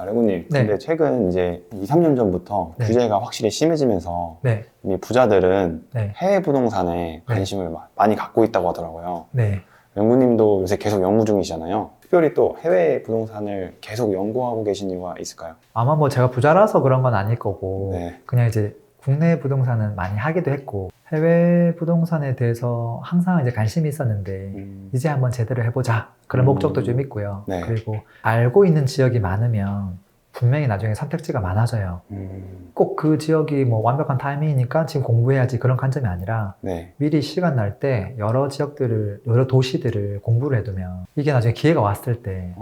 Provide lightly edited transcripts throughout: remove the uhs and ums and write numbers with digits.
레고님, 네. 근데 최근 이제 2, 3년 전부터 네. 규제가 확실히 심해지면서 네. 이미 부자들은 네. 해외 부동산에 관심을 많이 갖고 있다고 하더라고요. 네. 연구님도 요새 계속 연구 중이시잖아요. 특별히 또 해외 부동산을 계속 연구하고 계신 이유가 있을까요? 아마 뭐 제가 부자라서 그런 건 아닐 거고, 네. 그냥 이제 국내 부동산은 많이 하기도 했고, 해외 부동산에 대해서 항상 이제 관심이 있었는데, 이제 한번 제대로 해보자. 그런 목적도 좀 있고요. 네. 그리고 알고 있는 지역이 많으면 분명히 나중에 선택지가 많아져요. 꼭 그 지역이 뭐 완벽한 타이밍이니까 지금 공부해야지 그런 관점이 아니라 네. 미리 시간 날 때 여러 지역들을, 여러 도시들을 공부를 해두면 이게 나중에 기회가 왔을 때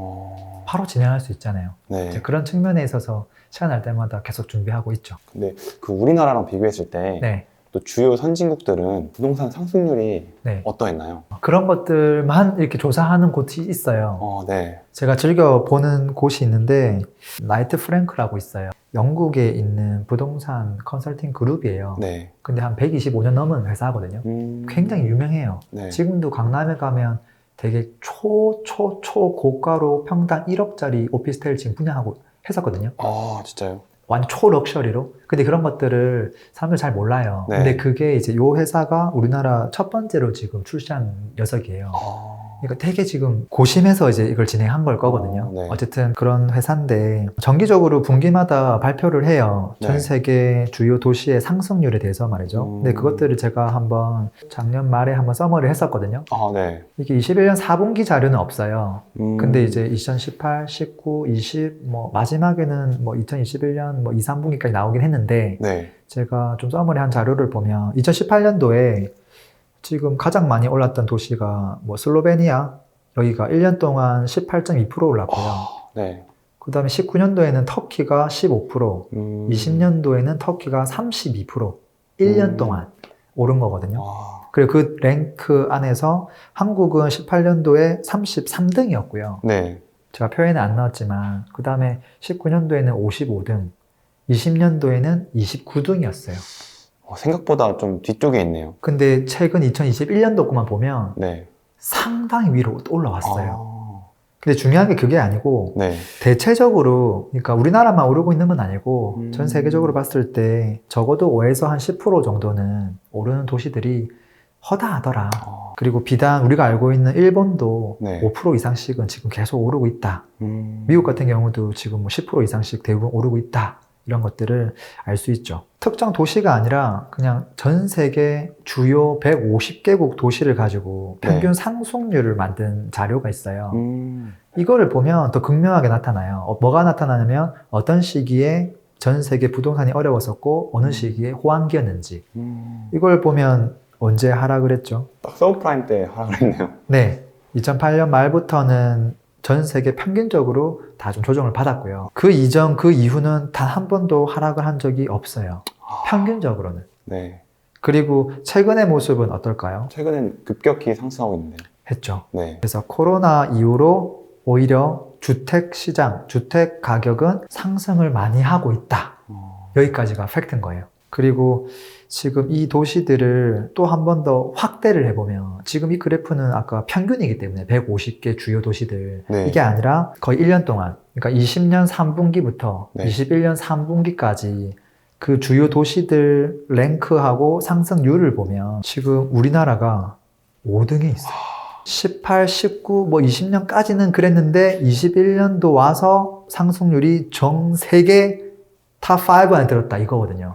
바로 진행할 수 있잖아요. 네. 이제 그런 측면에 있어서 시간 날 때마다 계속 준비하고 있죠. 근데 그 우리나라랑 비교했을 때 네. 또 주요 선진국들은 부동산 상승률이 네. 어떠했나요? 그런 것들만 이렇게 조사하는 곳이 있어요. 네. 제가 즐겨 보는 곳이 있는데 나이트 프랭크라고 있어요. 영국에 있는 부동산 컨설팅 그룹이에요. 네. 근데 한 125년 넘은 회사거든요. 굉장히 유명해요. 네. 지금도 강남에 가면 되게 초고가로 평당 1억짜리 오피스텔 지금 분양하고 했었거든요. 아, 진짜요? 완전 초럭셔리로. 근데 그런 것들을 사람들 잘 몰라요. 네. 근데 그게 이제 요 회사가 우리나라 첫 번째로 지금 출시한 녀석이에요. 그러니까 되게 지금 고심해서 이제 이걸 진행한 걸 거거든요. 네. 어쨌든 그런 회사인데 정기적으로 분기마다 발표를 해요. 네. 전 세계 주요 도시의 상승률에 대해서 말이죠. 근데 그것들을 제가 한번 작년 말에 한번 서머를 했었거든요. 네. 이게 21년 4분기 자료는 없어요. 근데 이제 2018, 19, 20, 뭐 마지막에는 뭐 2021년 뭐 2, 3분기까지 나오긴 했는데 네. 제가 좀 서머리한 자료를 보면 2018년도에 지금 가장 많이 올랐던 도시가 뭐 슬로베니아 여기가 1년 동안 18.2% 올랐고요. 네. 그 다음에 19년도에는 터키가 15%, 20년도에는 터키가 32%, 1년 동안 오른 거거든요. 그리고 그 랭크 안에서 한국은 18년도에 33등이었고요. 네. 제가 표에는 안 나왔지만 그 다음에 19년도에는 55등, 20년도에는 29등이었어요. 생각보다 좀 뒤쪽에 있네요. 근데 최근 2021년도 거만 보면 네. 상당히 위로 올라왔어요. 근데 중요한 게 그게 아니고 네. 대체적으로 그러니까 우리나라만 오르고 있는 건 아니고 전 세계적으로 봤을 때 적어도 5에서 한 10% 정도는 오르는 도시들이 허다하더라. 그리고 비단 우리가 알고 있는 일본도 네. 5% 이상씩은 지금 계속 오르고 있다. 미국 같은 경우도 지금 뭐 10% 이상씩 대부분 오르고 있다. 이런 것들을 알 수 있죠. 특정 도시가 아니라 그냥 전 세계 주요 150개국 도시를 가지고 평균 상승률을 만든 자료가 있어요. 이거를 보면 더 극명하게 나타나요. 뭐가 나타나냐면 어떤 시기에 전 세계 부동산이 어려웠었고 어느 시기에 호황기였는지. 이걸 보면 언제 하락을 했죠? 딱 서브프라임 때 하락을 했네요. 네. 2008년 말부터는 전 세계 평균적으로 다 좀 조정을 받았고요. 그 이전, 그 이후는 단 한 번도 하락을 한 적이 없어요. 평균적으로는. 네. 그리고 최근의 모습은 어떨까요? 최근엔 급격히 상승하고 있는데요. 했죠. 네. 그래서 코로나 이후로 오히려 주택 시장, 주택 가격은 상승을 많이 하고 있다. 여기까지가 팩트인 거예요. 그리고 지금 이 도시들을 또 한 번 더 확대를 해보면 지금 이 그래프는 아까 평균이기 때문에 150개 주요 도시들 네. 이게 아니라 거의 1년 동안 그러니까 20년 3분기부터 네. 21년 3분기까지 그 주요 도시들 랭크하고 상승률을 보면 지금 우리나라가 5등에 있어요. 18, 19, 뭐 20년까지는 그랬는데 21년도 와서 상승률이 정 세계 탑5 안에 들었다 이거거든요.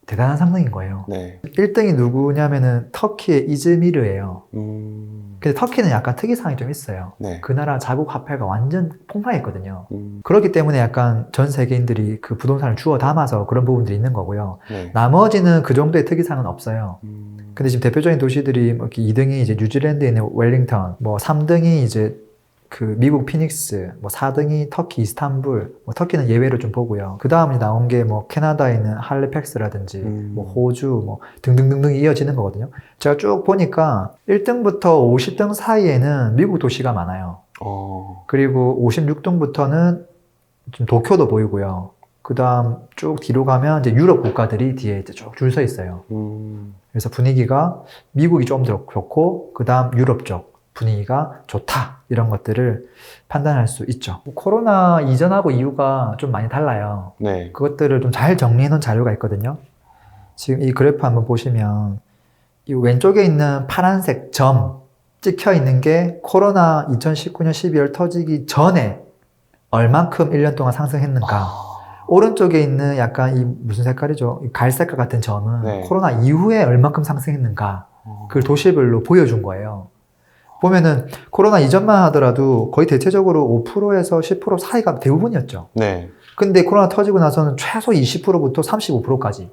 대단한 상승인 거예요. 네. 1등이 누구냐면은 터키의 이즈미르예요. 근데 터키는 약간 특이사항이 좀 있어요. 네. 그 나라 자국 화폐가 완전 폭락했거든요. 그렇기 때문에 약간 전 세계인들이 그 부동산을 주워 담아서 그런 부분들이 있는 거고요. 네. 나머지는 그 정도의 특이사항은 없어요. 근데 지금 대표적인 도시들이 뭐 2등이 이제 뉴질랜드에 있는 웰링턴, 뭐 3등이 이제 그 미국 피닉스, 뭐 4등이 터키 이스탄불, 뭐 터키는 예외로 좀 보고요. 그 다음에 나온 게 뭐 캐나다에 있는 할리팩스라든지 뭐 호주 뭐 등등등등 이어지는 거거든요. 제가 쭉 보니까 1등부터 50등 사이에는 미국 도시가 많아요. 그리고 56등부터는 좀 도쿄도 보이고요. 그 다음 쭉 뒤로 가면 이제 유럽 국가들이 뒤에 이제 쭉 줄 서 있어요. 그래서 분위기가 미국이 좀 더 좋고 그 다음 유럽 쪽 분위기가 좋다 이런 것들을 판단할 수 있죠. 코로나 이전하고 이후가 좀 많이 달라요. 네. 그것들을 좀 잘 정리해 놓은 자료가 있거든요. 지금 이 그래프 한번 보시면 이 왼쪽에 있는 파란색 점 찍혀 있는 게 코로나 2019년 12월 터지기 전에 얼만큼 1년 동안 상승했는가. 오른쪽에 있는 약간 이 무슨 색깔이죠? 이 갈색깔 같은 점은 네. 코로나 이후에 얼만큼 상승했는가. 그걸 도시별로 보여준 거예요. 보면은 코로나 이전만 하더라도 거의 대체적으로 5%에서 10% 사이가 대부분이었죠. 네. 근데 코로나 터지고 나서는 최소 20%부터 35%까지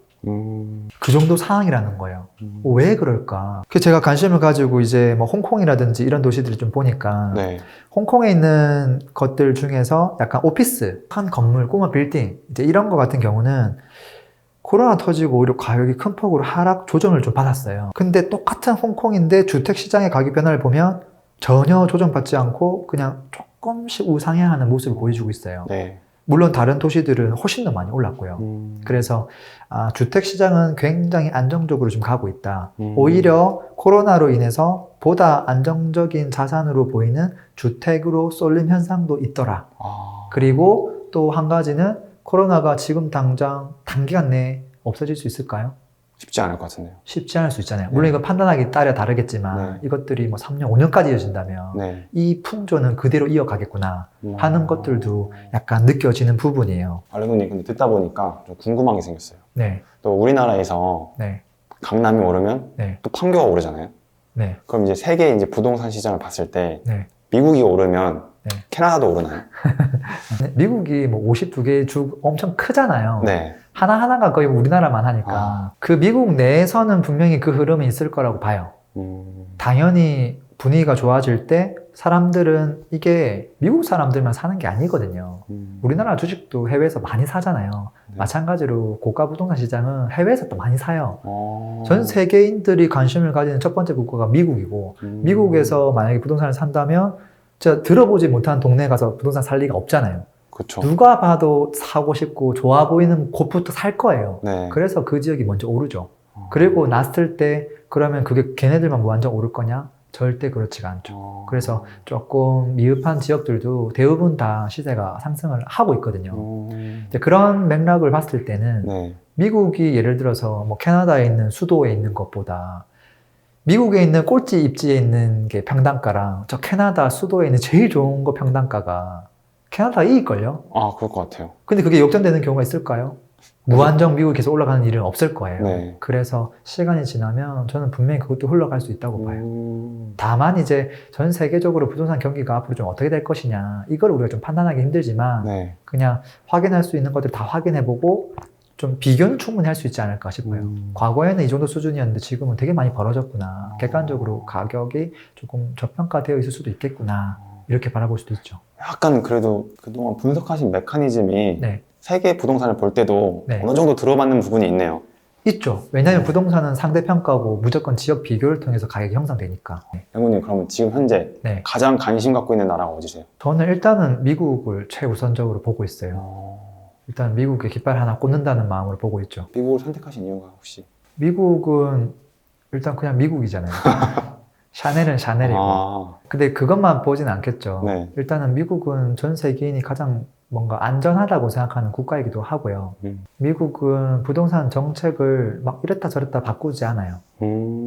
그 정도 상황이라는 거예요. 왜 그럴까? 그 제가 관심을 가지고 이제 뭐 홍콩이라든지 이런 도시들을 좀 보니까 네. 홍콩에 있는 것들 중에서 약간 오피스, 한 건물, 꼬마 빌딩 이제 이런 거 같은 경우는 코로나 터지고 오히려 가격이 큰 폭으로 하락 조정을 좀 받았어요. 근데 똑같은 홍콩인데 주택 시장의 가격 변화를 보면 전혀 조정받지 않고 그냥 조금씩 우상향하는 모습을 보여주고 있어요. 네. 물론 다른 도시들은 훨씬 더 많이 올랐고요. 그래서 주택 시장은 굉장히 안정적으로 좀 가고 있다. 오히려 코로나로 인해서 보다 안정적인 자산으로 보이는 주택으로 쏠림 현상도 있더라. 그리고 또 한 가지는 코로나가 지금 당장 단기간 내에 없어질 수 있을까요? 쉽지 않을 것 같은데요. 쉽지 않을 수 있잖아요. 물론 이거 판단하기 따라 다르겠지만 네. 이것들이 뭐 3년, 5년까지 이어진다면 네. 이 풍조는 그대로 이어가겠구나 하는 것들도 약간 느껴지는 부분이에요. 알레고님 근데 듣다 보니까 좀 궁금한 게 생겼어요. 네, 또 우리나라에서 네, 강남이 오르면 네, 또 판교가 오르잖아요. 네, 그럼 이제 세계 이제 부동산 시장을 봤을 때 네. 미국이 오르면 네. 캐나다도 오르나요? 미국이 뭐 52개 주 엄청 크잖아요. 네. 하나하나가 거의 우리나라만 하니까 그 미국 내에서는 분명히 그 흐름이 있을 거라고 봐요. 당연히 분위기가 좋아질 때 사람들은 이게 미국 사람들만 사는 게 아니거든요. 우리나라 주식도 해외에서 많이 사잖아요. 네. 마찬가지로 고가 부동산 시장은 해외에서 또 많이 사요. 어... 전 세계인들이 관심을 가지는 첫 번째 국가가 미국이고 미국에서 만약에 부동산을 산다면 제가 들어보지 못한 동네에 가서 부동산 살 리가 없잖아요. 그쵸. 누가 봐도 사고 싶고 좋아 보이는 곳부터 살 거예요. 네. 그래서 그 지역이 먼저 오르죠. 그리고 났을 때 그러면 그게 걔네들만 완전 오를 거냐? 절대 그렇지가 않죠. 그래서 조금 미흡한 지역들도 대부분 다 시세가 상승을 하고 있거든요. 이제 그런 맥락을 봤을 때는 네. 미국이 예를 들어서 뭐 캐나다에 있는 수도에 있는 것보다 미국에 있는 꼴찌 입지에 있는 게 평당가랑 저 캐나다 수도에 있는 제일 좋은 거 평당가가 캐나다가 이길걸요? 그럴 것 같아요. 근데 그게 역전되는 경우가 있을까요? 무한정 미국이 계속 올라가는 일은 없을 거예요. 네. 그래서 시간이 지나면 저는 분명히 그것도 흘러갈 수 있다고 봐요. 다만 이제 전 세계적으로 부동산 경기가 앞으로 좀 어떻게 될 것이냐 이걸 우리가 좀 판단하기 힘들지만 네. 그냥 확인할 수 있는 것들 다 확인해보고 좀 비교는 충분히 할 수 있지 않을까 싶어요. 과거에는 이 정도 수준이었는데 지금은 되게 많이 벌어졌구나. 객관적으로 가격이 조금 저평가되어 있을 수도 있겠구나. 이렇게 바라볼 수도 있죠. 약간 그래도 그동안 분석하신 메커니즘이 네. 세계 부동산을 볼 때도 네. 어느 정도 들어맞는 부분이 있네요. 있죠. 왜냐하면 부동산은 상대평가고 무조건 지역 비교를 통해서 가격이 형성되니까. 네. 영훈님 그러면 지금 현재 네. 가장 관심 갖고 있는 나라가 어디세요? 저는 일단은 미국을 최우선적으로 보고 있어요. 일단 미국에 깃발 하나 꽂는다는 마음으로 보고 있죠. 미국을 선택하신 이유가 혹시? 미국은 일단 그냥 미국이잖아요. 샤넬은 샤넬이고. 근데 그것만 보진 않겠죠. 네. 일단은 미국은 전 세계인이 가장 뭔가 안전하다고 생각하는 국가이기도 하고요. 미국은 부동산 정책을 막 이랬다 저랬다 바꾸지 않아요.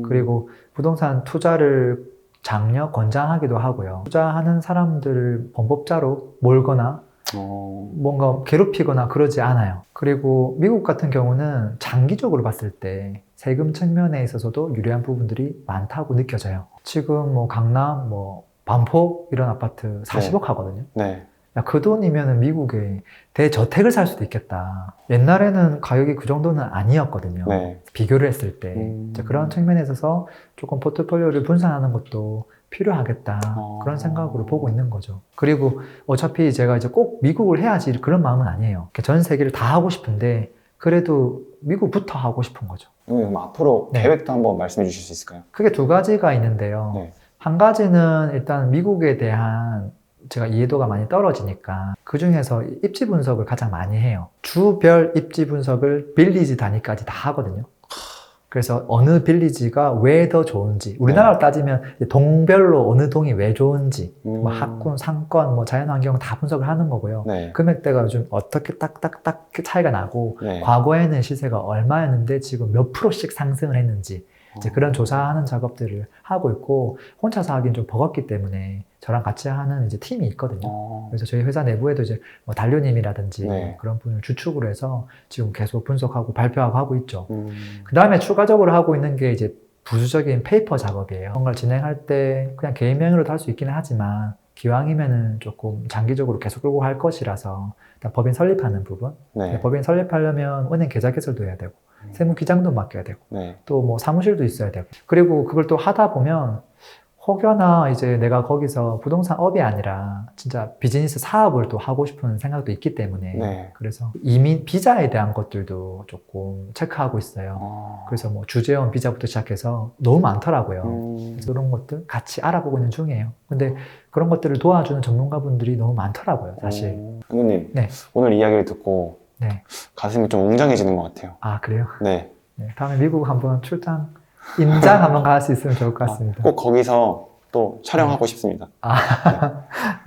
그리고 부동산 투자를 장려, 권장하기도 하고요. 투자하는 사람들을 범법자로 몰거나 뭔가 괴롭히거나 그러지 않아요. 그리고 미국 같은 경우는 장기적으로 봤을 때 세금 측면에 있어서도 유리한 부분들이 많다고 느껴져요. 지금 뭐 강남, 뭐 반포 이런 아파트 40억 하거든요. 네. 야, 그 돈이면 미국에 대저택을 살 수도 있겠다. 옛날에는 가격이 그 정도는 아니었거든요. 네. 비교를 했을 때. 이제 그런 측면에 있어서 조금 포트폴리오를 분산하는 것도 필요하겠다. 그런 생각으로 보고 있는 거죠. 그리고 어차피 제가 이제 꼭 미국을 해야지 그런 마음은 아니에요. 전 세계를 다 하고 싶은데 그래도 미국부터 하고 싶은 거죠. 그럼 앞으로 네. 계획도 한번 말씀해 주실 수 있을까요? 크게 두 가지가 있는데요. 네. 한 가지는 일단 미국에 대한 제가 이해도가 많이 떨어지니까 그 중에서 입지 분석을 가장 많이 해요. 주별 입지 분석을 빌리지 단위까지 다 하거든요. 그래서 어느 빌리지가 왜 더 좋은지, 우리나라로 따지면 동별로 어느 동이 왜 좋은지, 뭐 학군, 상권, 뭐 자연환경 다 분석을 하는 거고요. 네. 금액대가 좀 어떻게 딱딱딱 차이가 나고, 네. 과거에는 시세가 얼마였는데 지금 몇 프로씩 상승을 했는지, 이제 그런 어. 조사하는 작업들을 하고 있고, 혼자서 하기는 좀 버겁기 때문에 저랑 같이 하는 이제 팀이 있거든요. 어. 그래서 저희 회사 내부에도 이제 뭐 단료님이라든지 네. 그런 분을 주축으로 해서 지금 계속 분석하고 발표하고 하고 있죠. 음. 그 다음에 추가적으로 하고 있는 게 이제 부수적인 페이퍼 작업이에요. 뭔가를 진행할 때 그냥 개인명의로도 할 수 있기는 하지만 기왕이면은 조금 장기적으로 계속 끌고 갈 것이라서 일단 법인 설립하는 부분. 네. 법인 설립하려면 은행 계좌 개설도 해야 되고 세무 기장도 맡겨야 되고 네. 또 뭐 사무실도 있어야 되고 그리고 그걸 또 하다 보면 혹여나 이제 내가 거기서 부동산 업이 아니라 진짜 비즈니스 사업을 또 하고 싶은 생각도 있기 때문에 네. 그래서 이민 비자에 대한 것들도 조금 체크하고 있어요. 어. 그래서 뭐 주재원 비자부터 시작해서 너무 많더라고요. 음. 그래서 그런 것들 같이 알아보고 있는 중이에요. 근데 그런 것들을 도와주는 전문가분들이 너무 많더라고요, 사실. 회장님, 네. 오늘 이야기를 듣고 네. 가슴이 좀 웅장해지는 것 같아요. 아, 그래요? 네. 네. 다음에 미국 한번 출장, 임장 한번 갈 수 있으면 좋을 것 같습니다. 꼭 거기서 또 촬영하고 싶습니다.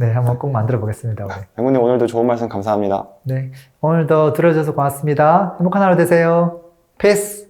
네, 한번 꼭 만들어 보겠습니다, 우리. 회장님 오늘도 좋은 말씀 감사합니다. 네. 오늘도 들어주셔서 고맙습니다. 행복한 하루 되세요. 피스!